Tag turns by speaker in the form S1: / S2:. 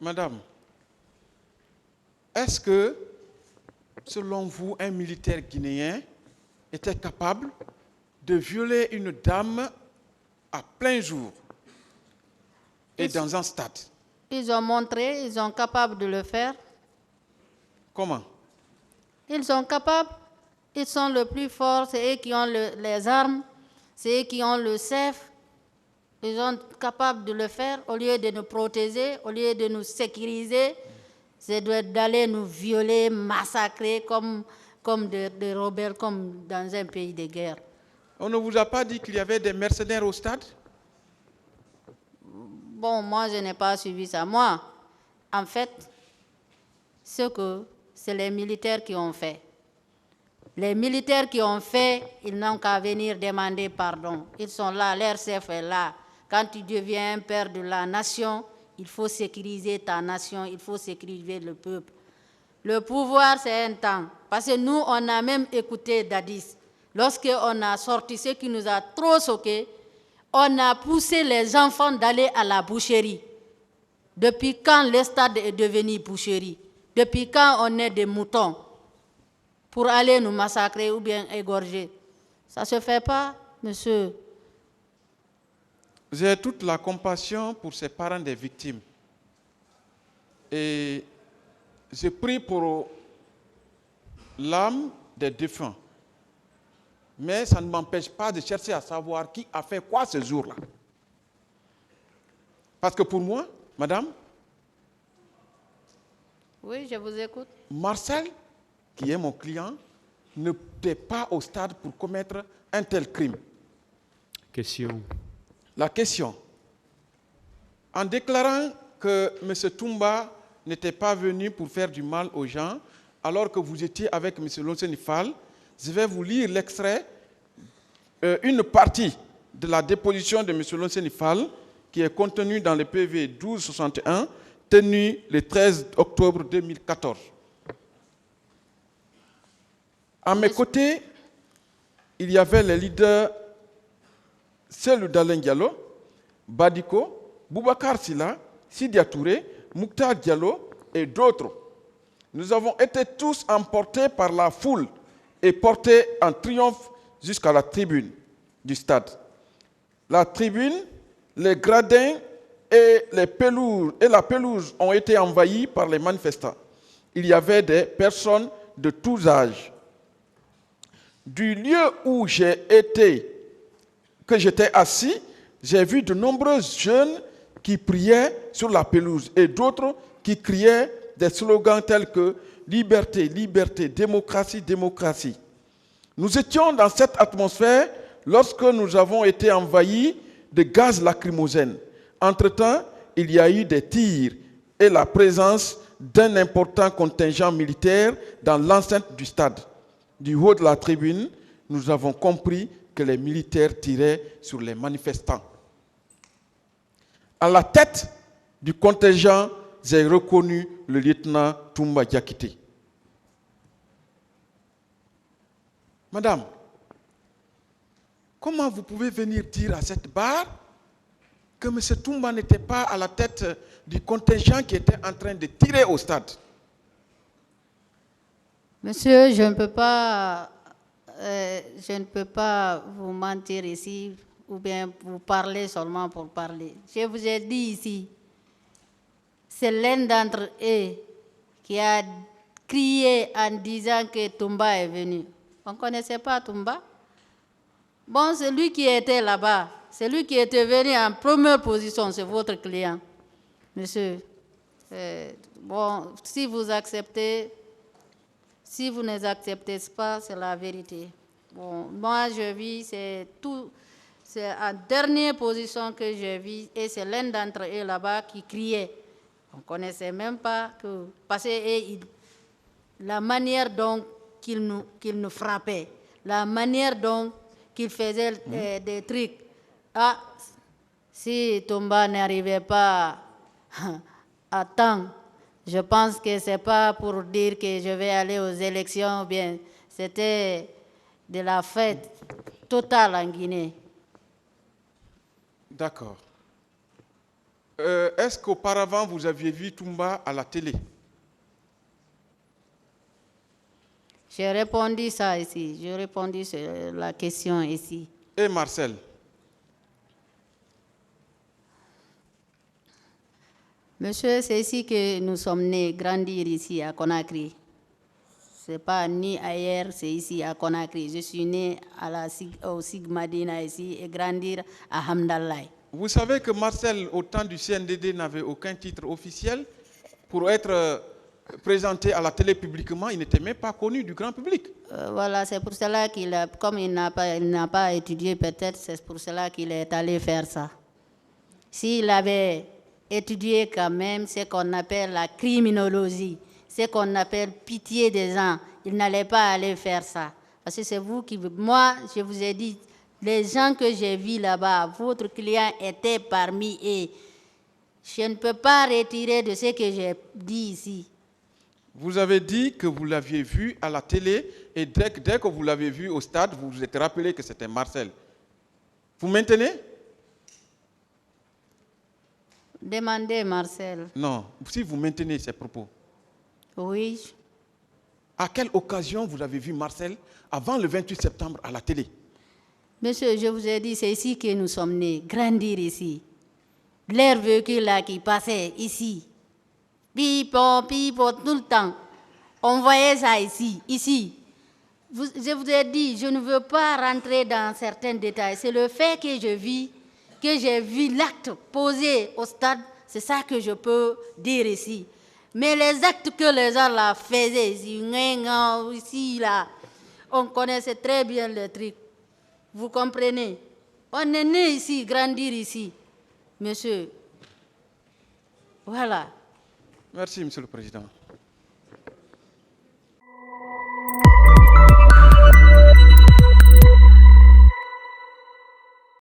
S1: Madame, est-ce que, selon vous, un militaire guinéen était capable de violer une dame à plein jour et dans un stade?
S2: Ils ont montré, ils sont capables de le faire.
S1: Comment?
S2: Ils sont capables, ils sont le plus forts, c'est eux qui ont les armes, c'est eux qui ont le CEF. Ils sont capables de le faire au lieu de nous protéger, au lieu de nous sécuriser. C'est d'aller nous violer, massacrer comme des rebelles, comme dans un pays de guerre.
S1: On ne vous a pas dit qu'il y avait des mercenaires au stade?
S2: Bon, moi, je n'ai pas suivi ça. Moi, en fait, c'est les militaires qui ont fait. Les militaires qui ont fait, ils n'ont qu'à venir demander pardon. Ils sont là, leur chef est là. Quand tu deviens un père de la nation, il faut sécuriser ta nation, il faut sécuriser le peuple. Le pouvoir, c'est un temps. Parce que nous, on a même écouté Dadis. Lorsqu'on a sorti ce qui nous a trop choqués, on a poussé les enfants d'aller à la boucherie. Depuis quand le stade est devenu boucherie? Depuis quand on est des moutons pour aller nous massacrer ou bien égorger? Ça ne se fait pas, monsieur.
S1: J'ai toute la compassion pour ces parents des victimes. Et je prie pour l'âme des défunts. Mais ça ne m'empêche pas de chercher à savoir qui a fait quoi ce jour-là. Parce que pour moi, madame,
S2: oui, je vous écoute.
S1: Marcel, qui est mon client, n'était pas au stade pour commettre un tel crime.
S3: Question.
S1: La question. En déclarant que M. Toumba n'était pas venu pour faire du mal aux gens, alors que vous étiez avec M. Lonsenifal, je vais vous lire l'extrait, une partie de la déposition de M. Lonsenifal, qui est contenue dans le PV 1261, tenu le 13 octobre 2014. À mes côtés, il y avait les leaders Selou Dalen Diallo, Badiko, Boubacar Silla, Sidia Touré, Mouktar Diallo et d'autres. Nous avons été tous emportés par la foule et portés en triomphe jusqu'à la tribune du stade. La tribune, les gradins et la pelouse ont été envahis par les manifestants. Il y avait des personnes de tous âges. Du lieu où j'étais assis, j'ai vu de nombreux jeunes qui priaient sur la pelouse et d'autres qui criaient des slogans tels que « Liberté, liberté, démocratie, démocratie ». Nous étions dans cette atmosphère lorsque nous avons été envahis de gaz lacrymogène. Entre-temps, il y a eu des tirs et la présence d'un important contingent militaire dans l'enceinte du stade. Du haut de la tribune, nous avons compris que les militaires tiraient sur les manifestants. À la tête du contingent, j'ai reconnu le lieutenant Toumba Diakité. Madame, comment vous pouvez venir dire à cette barre que M. Toumba n'était pas à la tête du contingent qui était en train de tirer au stade?
S2: Monsieur, je ne peux pas vous mentir ici ou bien vous parler seulement pour parler. Je vous ai dit ici, c'est l'un d'entre eux qui a crié en disant que Toumba est venu. On ne connaissait pas Toumba. Bon, c'est lui qui était là-bas. C'est lui qui était venu en première position, c'est votre client. Monsieur, bon, si vous acceptez, si vous ne acceptez pas, c'est la vérité. Bon, moi, je vis, c'est en dernière position que je vis, et c'est l'un d'entre eux là-bas qui criait. On ne connaissait même pas que... Parce que la manière dont qu'il nous frappait, la manière dont qu'il faisait des trucs. Ah, si Toumba n'arrivait pas à temps, je pense que ce n'est pas pour dire que je vais aller aux élections, bien, c'était de la fête totale en Guinée.
S1: D'accord. Est-ce qu'auparavant, vous aviez vu Toumba à la télé?
S2: J'ai répondu ça ici. J'ai répondu sur la question ici.
S1: Et Marcel?
S2: Monsieur, c'est ici que nous sommes nés, grandir ici à Conakry. Ce n'est pas ni ailleurs, c'est ici à Conakry. Je suis né au Sigmadina ici et grandir à Hamdallah.
S1: Vous savez que Marcel, au temps du CNDD, n'avait aucun titre officiel pour être présenté à la télé publiquement. Il n'était même pas connu du grand public.
S2: Voilà, c'est pour cela comme il n'a pas étudié, peut-être, c'est pour cela qu'il est allé faire ça. S'il avait étudié quand même ce qu'on appelle la criminologie, ce qu'on appelle pitié des gens, il n'allait pas aller faire ça. Parce que c'est vous qui... Moi, je vous ai dit, les gens que j'ai vus là-bas, votre client était parmi eux. Je ne peux pas retirer de ce que j'ai dit ici.
S1: Vous avez dit que vous l'aviez vu à la télé et dès que vous l'avez vu au stade, vous vous êtes rappelé que c'était Marcel. Vous maintenez?
S2: Demandez Marcel.
S1: Non, si vous maintenez ces propos.
S2: Oui.
S1: À quelle occasion vous avez vu Marcel avant le 28 septembre à la télé?
S2: Monsieur, je vous ai dit, c'est ici que nous sommes nés, grandir ici. L'air véhicule là qui passait ici. Pipo, tout le temps. On voyait ça ici. Je vous ai dit, je ne veux pas rentrer dans certains détails. C'est le fait que j'ai vu l'acte posé au stade, c'est ça que je peux dire ici. Mais les actes que les gens là faisaient ici, là, on connaissait très bien les trucs. Vous comprenez? On est né ici, grandir ici. Monsieur, voilà.
S1: Merci, Monsieur le Président.